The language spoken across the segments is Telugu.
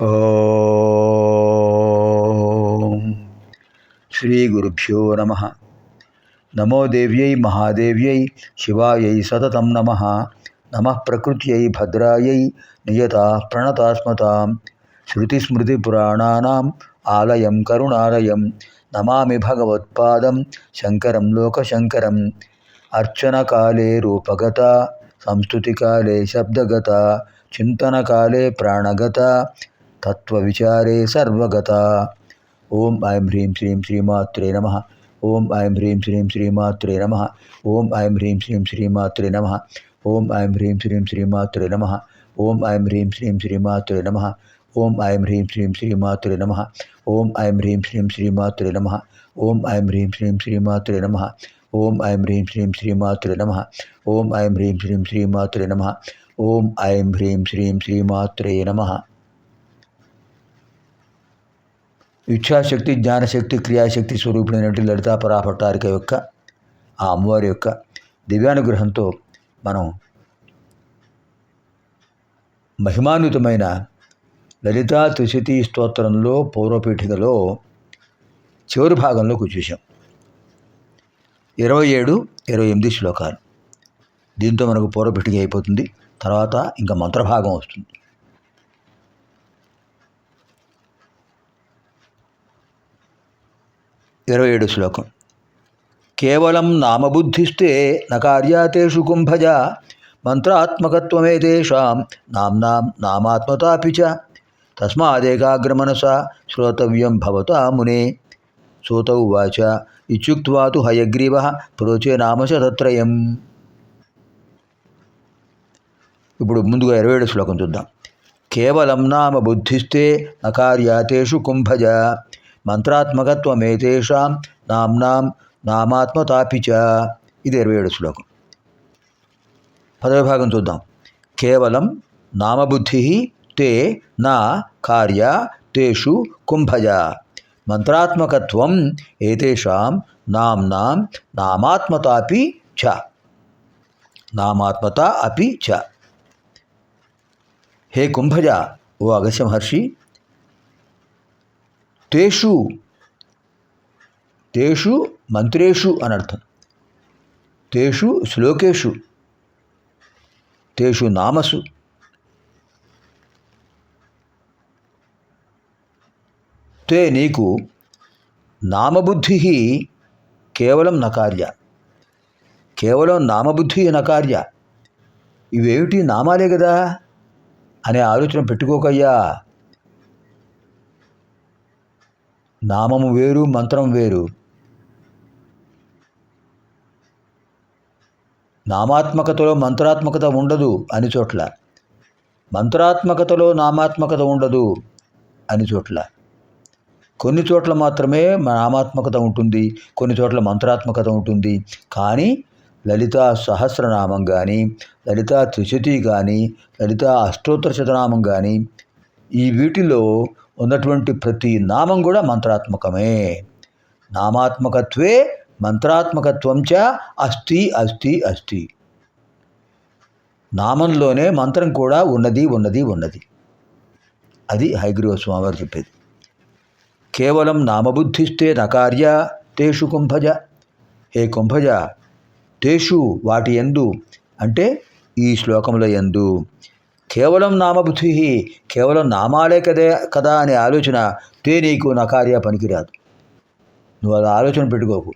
ఓం శ్రీ గురుభ్యో నమః. నమో దేవ్యై మహాదేవ్యై శివాయై సతతం నమః. నమః ప్రకృత్యై భద్రాయై నియతాః ప్రణతాస్మతాం. శృతిస్మృతిపురాణానాం ఆలయం కరుణాలయం నమామి భగవత్పాదం శంకరం లోకశంకరం. అర్చనకాలే రూపగత సంస్తుతికాలే శబ్దగత చింతనకాలే ప్రాణగత తత్వవిచారే సర్వగత. ఓం ఐం హ్రీం శ్రీం శ్రీమాత్రే నమః. ఓం ఐం హ్రీం శ్రీం శ్రీమాత్రే నమః. ఓం ఐం హ్రీం శ్రీం శ్రీమాత్రే నమః. ఓం ఐం హ్రీం శ్రీం శ్రీమాత్రే నమః. ఓం ఐం హ్రీం శ్రీం శ్రీమాత్రే నమః. ఓం ఐం హ్రీం శ్రీం శ్రీమాత్రే నమః. ఓం ఐం హ్రీం శ్రీం శ్రీమాత్రే నమః. ఓం ఐం హ్రీం శ్రీం శ్రీమాత్రే నమః. ఓం ఐం హ్రీం శ్రీం శ్రీమాత్రే నమః. ఓం ఐం హ్రీం శ్రీం శ్రీమాత్రే నమః. ఓం ఐం హ్రీం శ్రీం శ్రీమాత్రే నమః. ఇచ్ఛాశక్తి, జ్ఞానశక్తి, క్రియాశక్తి స్వరూపుడైనటువంటి లలితా పరాభట్టారిక యొక్క ఆ అమ్మవారి యొక్క దివ్యానుగ్రహంతో మనం మహిమాన్వితమైన లలితా త్రిశతి స్తోత్రంలో పూర్వపీఠికలో చివరి భాగంలోకి వచ్చేసాం. 27, 28 శ్లోకాలు. దీంతో మనకు పూర్వపీఠిక అయిపోతుంది. తర్వాత ఇంకా మంత్రభాగం వస్తుంది. 27 శ్లోకం. కేవలం నామబుద్ధిస్తే నకార్యాతేషు కుంభజ మంత్రాత్మకత్వమేతేషాం నామ్నాం నామాత్మతాపి చ తస్మాదేకాగ్రమనసా శ్రోతవ్యం భవతా మునే. సూత ఉవాచ ఇత్యుక్త్వా తు హయగ్రీవః ప్రోచే నామశ తత్రయం. ఇప్పుడు ముందుగా 27 శ్లోకం చూద్దాం. కేవలం నామబుద్ధిస్తే నకార్యాతేషు కుంభజ మంత్రాత్మకత్వమేతేషాం నామ్నాం నామాత్మతాపి చ. ఇది 27 శ్లోకం. 10వ భాగం చూద్దాం. కేవలం నామబుద్ధి తే నా కార్య తేషు కుంభజ మంత్రాత్మకత్వం ఏతేషాం నామ్నాం నామాత్మతాపి చ. నామాత్మత అపి చ. హే కుంభజ, ఓ అగస్త్య మహర్షి, తేషు తేషు మంత్రేషు అనర్థం. తేషు శ్లోకేషు, తేషు నామసు, తే నీకు నామబుద్ధి కేవలం నకార్య. కేవలం నామబుద్ధి నకార్య. ఇవేమిటి, నామాలే కదా అనే ఆలోచన పెట్టుకోకయ్యా. నామము వేరు, మంత్రం వేరు. నామాత్మకతలో మంత్రాత్మకత ఉండదు అని చోట్ల, మంత్రాత్మకతలో నామాత్మకత ఉండదు అని చోట్ల. కొన్ని చోట్ల మాత్రమే నామాత్మకత ఉంటుంది, కొన్ని చోట్ల మంత్రాత్మకత ఉంటుంది. కానీ లలితా సహస్రనామం కానీ, లలితా త్రిశతి కానీ, లలితా అష్టోత్తర శతనామం కానీ, ఈ వీటిలో ఉన్నటువంటి ప్రతి నామం కూడా మంత్రాత్మకమే. నామాత్మకత్వే మంత్రాత్మకత్వం చ అస్తి అస్తి అస్తి. నామంలోనే మంత్రం కూడా ఉన్నది ఉన్నది ఉన్నది. అది హయగ్రీవ స్వామివారు చెప్పేది. కేవలం నామబుద్ధిస్తే నకార్య తేషు కుంభజ. హే కుంభజ, తేషు వాటి యందు అంటే ఈ శ్లోకంలో యందు కేవలం నామబుద్ధి, కేవలం నామాలే కదా అనే ఆలోచన తే నీకు నకార్య పనికిరాదు. నువ్వు అలా ఆలోచన పెట్టుకోకు,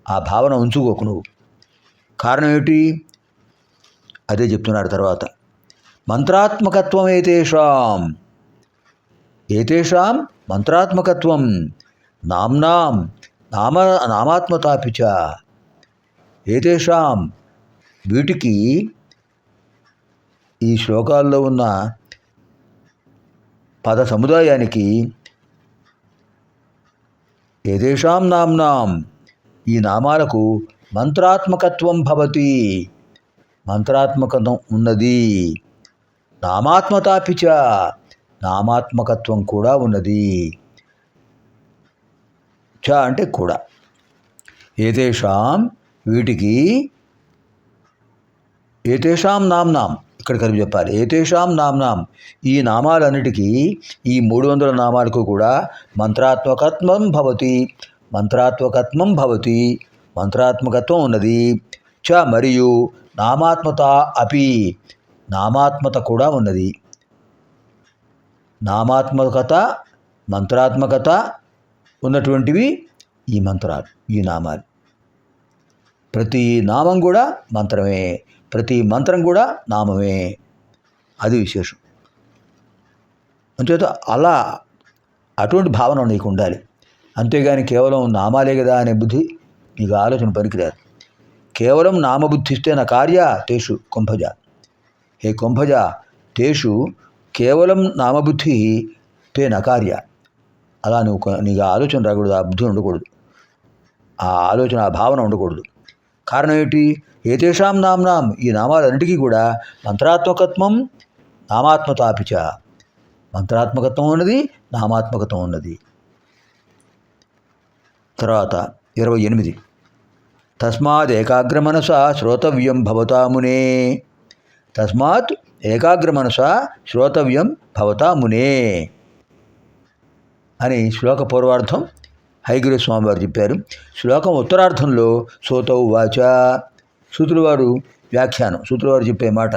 ఆ భావన ఉంచుకోకు నువ్వు. కారణం ఏమిటి అదే చెప్తున్నాడు తర్వాత. మంత్రాత్మకత్వం ఏతేషాం, ఏతేషాం మంత్రాత్మకత్వం నామ్నాం నామాత్మతాపి చ. ఏతేషాం వీటికి, ఈ శ్లోకాల్లో ఉన్న పద సముదాయానికి, ఏతేషాం నామ్నాం ఈ నామాలకు మంత్రాత్మకత్వం భవతి, మంత్రాత్మకత్వం ఉన్నది. నామాత్మతాపి చ నామాత్మకత్వం కూడా ఉన్నది. చ అంటే కూడా. ఏతేషాం వీటికి, ఏతేషాం నామ్నాం ఇక్కడ కలిపి చెప్పాలి. ఏతేషాం నామ్నాం, ఈ నామాలన్నిటికీ, ఈ 300 నామాలకు కూడా మంత్రాత్మకత్వం భవతి, మంత్రాత్మకత్వం భవతి, మంత్రాత్మకత్వం ఉన్నది. చ మరియు నామాత్మత అపి, నామాత్మత కూడా ఉన్నది. నామాత్మకత, మంత్రాత్మకత ఉన్నటువంటివి ఈ మంత్రాలు, ఈ నామాలు. ప్రతి నామం కూడా మంత్రమే, ప్రతి మంత్రం కూడా నామమే. అది విశేషం. అంచేత అలా అటువంటి భావన నీకు ఉండాలి. అంతేగాని కేవలం నామాలే కదా అనే బుద్ధి నీకు ఆలోచన పనికిరాదు. కేవలం నామబుద్ధిస్తే నా కార్య తేషు కుంభజ. హే కుంభజ, తేషు కేవలం నామబుద్ధి తే నకార్య. అలా నీకు ఆలోచన రాకూడదు, ఆ బుద్ధి ఉండకూడదు, ఆ ఆలోచన, ఆ భావన ఉండకూడదు. కారణం ఏమిటి? ఏతేషాం నామ్నాం, ఈ నామాలన్నిటికీ కూడా మంత్రాత్మకత్వం నామాత్మతాపిచ, మంత్రాత్మకత్వం ఉన్నది, నామాత్మకత్వం ఉన్నది. తర్వాత 28. తస్మాత్ ఏకాగ్రమనస శ్రోతవ్యం భవతా మునే, తస్మాత్ ఏకాగ్రమనస శ్రోతవ్యం భవతా మునే అని శ్లోక పూర్వార్థం హయగ్రీవ స్వామి వారు చెప్పారు. శ్లోకం ఉత్తరార్థంలో సోతౌ వాచ, సూతుల వారు వ్యాఖ్యానం, సూతుల వారు చెప్పే మాట.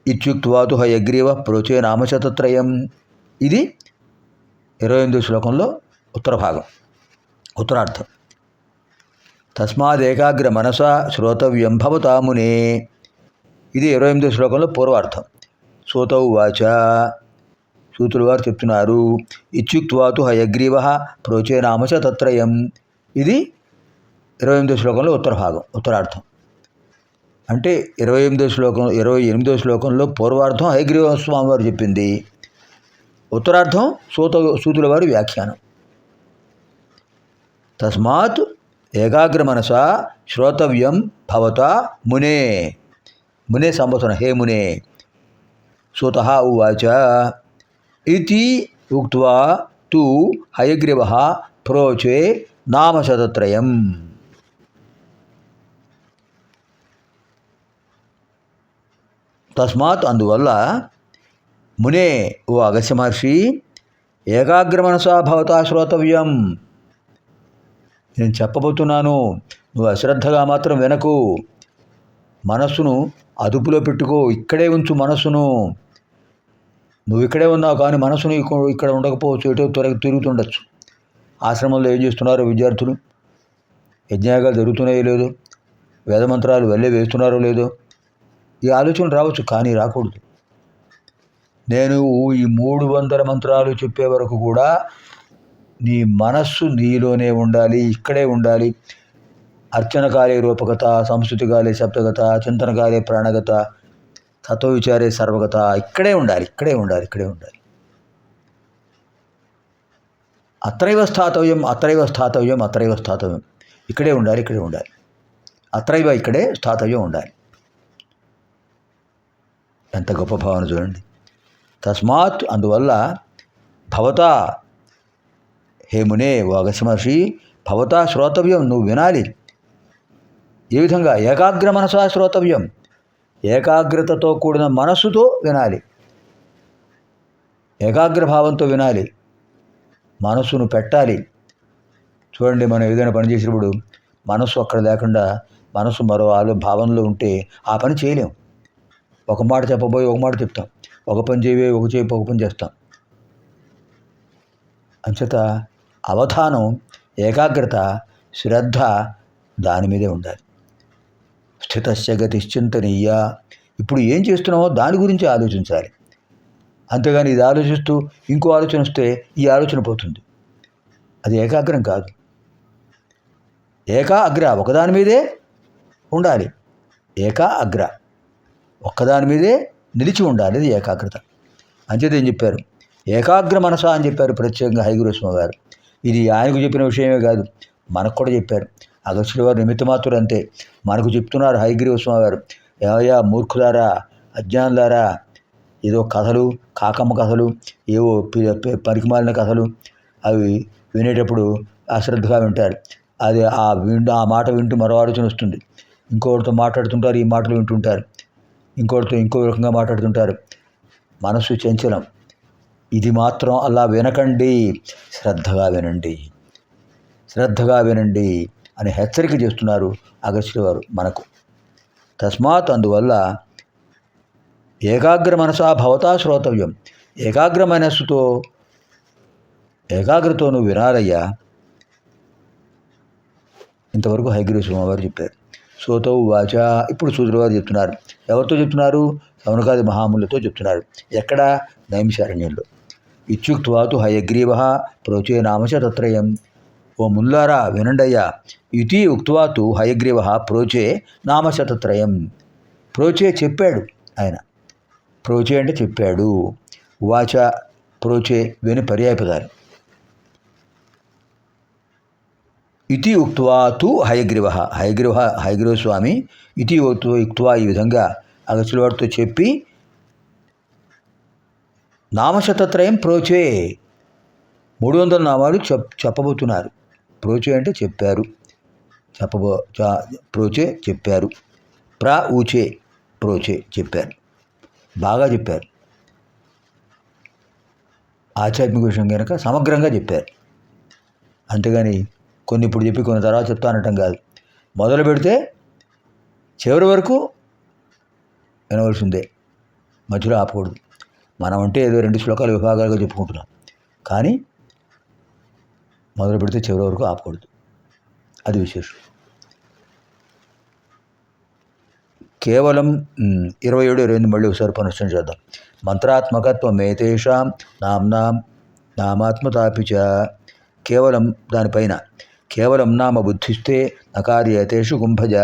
ఇత్యుక్త్వాతు హయగ్రీవ ప్రోచే నామశతత్రయం. ఇది 28వ శ్లోకంలో ఉత్తర భాగం, ఉత్తరార్థం. తస్మాత్ ఏకాగ్ర మనస శ్రోతవ్యం భవతా మునే. ఇది 28వ శ్లోకంలో పూర్వార్థం. సోతౌ వాచ, సూతుల వారు చెప్తున్నారు. ఇత్యుక్త్వాతు హయగ్రీవ ప్రోచే నామశతత్రయం. ఇది 28వ శ్లోకంలో ఉత్తర భాగం, ఉత్తరార్థం. అంటే 28వ శ్లోకంలో పూర్వార్థం హయగ్రీవ స్వామి వారు చెప్పింది, ఉత్తరార్థం సూతుల వారి వ్యాఖ్యానం. తస్మాత్ ఏకాగ్ర మనస శ్రోతవ్యం భవతా మునే. మునే సంబోధన, హే మునే. సూతః ఉవాచ ఇతి ఉక్త్వా తు హయగ్రీవః ప్రోచే నామశతత్రయం. తస్మాత్ అందువల్ల, మునే ఓ అగస్త్య మహర్షి, ఏకాగ్ర మనసా భవతా శ్రోతవ్యం, నేను చెప్పబోతున్నాను, నువ్వు అశ్రద్ధగా మాత్రం వినకు. మనస్సును అదుపులో పెట్టుకో, ఇక్కడే ఉంచు మనస్సును. నువ్వు ఇక్కడే ఉన్నావు కానీ మనస్సును ఇక్కడ ఉండకపోవచ్చు, ఎటో త్వరగా తిరుగుతుండొచ్చు. ఆశ్రమంలో ఏం చేస్తున్నారో విద్యార్థులు, యజ్ఞయాగాలు జరుగుతున్నాయో లేదో, వేదమంత్రాలు వెళ్ళే వేస్తున్నారో లేదో, ఈ ఆలోచన రావచ్చు, కానీ రాకూడదు. నేను ఈ 300 మంత్రాలు చెప్పే వరకు కూడా నీ మనస్సు నీలోనే ఉండాలి, ఇక్కడే ఉండాలి. అర్చనకాలే రూపగత, సంస్కృతికాలే శబ్దగత, చింతనకాలే ప్రాణగత, తత్వవిచారే సర్వగత. ఇక్కడే ఉండాలి, ఇక్కడే ఉండాలి, ఇక్కడే ఉండాలి. అత్రైవ స్థాతవ్యం, అత్రైవ స్థాతవ్యం, అత్రైవ స్థాతవ్యం. ఇక్కడే ఉండాలి, ఇక్కడే ఉండాలి. అత్రైవ, ఇక్కడే స్థాతవ్యం ఉండాలి. ఎంత గొప్ప భావన చూడండి. తస్మాత్ అందువల్ల, భవతా హే మునే, ఓ అగస్త్య మహర్షి, భవతా శ్రోతవ్యం, నువ్వు వినాలి. ఏ విధంగా? ఏకాగ్ర మనసా శ్రోతవ్యం, ఏకాగ్రతతో కూడిన మనస్సుతో వినాలి, ఏకాగ్రభావంతో వినాలి, మనస్సును పెట్టాలి. చూడండి, మనం ఏదైనా పని చేసినప్పుడు మనస్సు అక్కడ లేకుండా మనస్సు మరో భావనలో ఉంటే ఆ పని చేయలేం. ఒక మాట చెప్పబోయి ఒక మాట చెప్తాం, ఒక పని చేయవే ఒక పని చేస్తాం. అంచేత అవధానం, ఏకాగ్రత, శ్రద్ధ దాని మీదే ఉండాలి. స్థితస్య గతిశ్చింతనీయ. ఇప్పుడు ఏం చేస్తున్నామో దాని గురించి ఆలోచించాలి. అంతేగాని ఇది ఆలోచిస్తూ ఇంకో ఆలోచన వస్తే ఈ ఆలోచన పోతుంది. అది ఏకాగ్రం కాదు. ఏకాగ్ర ఒకదాని మీదే ఉండాలి. ఏకాగ్ర ఒక్కదాని మీదే నిలిచి ఉండాలి, అది ఏకాగ్రత. అంచేత ఏం చెప్పారు? ఏకాగ్ర మనస అని చెప్పారు ప్రత్యేకంగా హయగ్రీవ స్వామి వారు. ఇది ఆయనకు చెప్పిన విషయమే కాదు, మనకు కూడా చెప్పారు. అగస్త్యుల వారు నిమిత్తమాత్రుడు అంతే, మనకు చెప్తున్నారు హయగ్రీవ స్వామి వారు. ఏవయ్యా మూర్ఖులారా, అజ్ఞానులారా, ఏదో కథలు, కాకమ్మ కథలు, ఏవో పరికిమాలిన కథలు, అవి వినేటప్పుడు అశ్రద్ధగా వింటారు. అది ఆ మాట వింటూ మరో ఆలోచన వస్తుంది. ఇంకోటితో మాట్లాడుతుంటారు, ఈ మాటలు వింటుంటారు. ఇంకోటితో ఇంకో రకంగా మాట్లాడుతుంటారు. మనస్సు చంచలం, ఇది మాత్రం అలా వినకండి, శ్రద్ధగా వినండి, శ్రద్ధగా వినండి అని హెచ్చరిక చేస్తున్నారు అగస్త్యుల వారు మనకు. తస్మాత్ అందువల్ల ఏకాగ్ర మనసా భవతా శ్రోతవ్యం, ఏకాగ్ర మనస్సుతో ఏకాగ్రతో నువ్వు వినాలయ్యా. ఇంతవరకు హయగ్రీవ స్వామివారు చెప్పారు. సోతో వాచ. ఇప్పుడు సూదుల వారు చెప్తున్నారు. ఎవరితో చెప్తున్నారు? శౌనకాది మహాములతో చెప్తున్నారు. ఎక్కడ? నైమిషారణ్యంలో. ఇత్యుక్త్వాతు హయగ్రీవ ప్రోచే నామచ తత్రయం. ఓ ముల్లారా వినండయ్యా. ఇతి ఉక్త్వాతు హయగ్రీవ ప్రోచే నామశతత్రయం. ప్రోచే చెప్పాడు ఆయన. ప్రోచే అంటే చెప్పాడు. వాచ ప్రోచే విని పర్యాయపదాలు. ఇతి ఉక్త్వాతు హయగ్రీవ, హయగ్రీవ స్వామి ఇతి ఉక్త్వా ఈ విధంగా అగస్త్యుల వారితో చెప్పి నామశతత్రయం ప్రోచే 300 నామాలు చెప్పబోతున్నారు. ప్రోచే అంటే చెప్పారు, ప్రోచే చెప్పారు. ఊచే ప్రోచే చెప్పారు, బాగా చెప్పారు. ఆధ్యాత్మిక విషయం కనుక సమగ్రంగా చెప్పారు. అంతేగాని కొన్ని ఇప్పుడు చెప్పి కొన్ని తర్వాత చెప్తానటం కాదు. మొదలు పెడితే చివరి వరకు వినవలసిందే, మధ్యలో ఆపకూడదు. మనం అంటే ఏదో 2 శ్లోకాలు విభాగాలుగా చెప్పుకుంటున్నాం, కానీ మొదలు పెడితే చివరి వరకు ఆపకూడదు. అది విశేషం. కేవలం 27, 28 మళ్ళీ ఒకసారి పునశ్చరణ చేద్దాం. మంత్రాత్మకత్వం ఏతేషాం నామ్నాం నామాత్మతాపిచ. కేవలం దానిపైన కేవలం నామ బుద్ధిస్తే నకార్యేతేషు కుంభజ.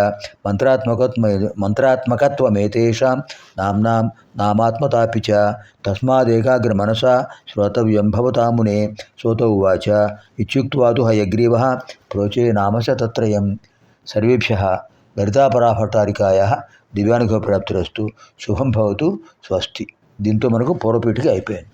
మంత్రాత్మకత్వమేతేషాం నామ్నాం నామాత్మతాపిచ. తస్మాదేకాగ్ర మనసా శ్రోతవ్యం భవతా మునే. సోత ఉవాచ ఇత్యుక్త్వాతు హయగ్రీవ ప్రోచే నామశ తత్రయం. సర్వేభ్యః లలితాపరాభట్టారికాయాः దివ్యానుగ్రహ ప్రాప్తిరస్తు. శుభం భవతు. స్వస్తి. దీంతో మనకు పూర్వపీఠిక అయిపోయింది.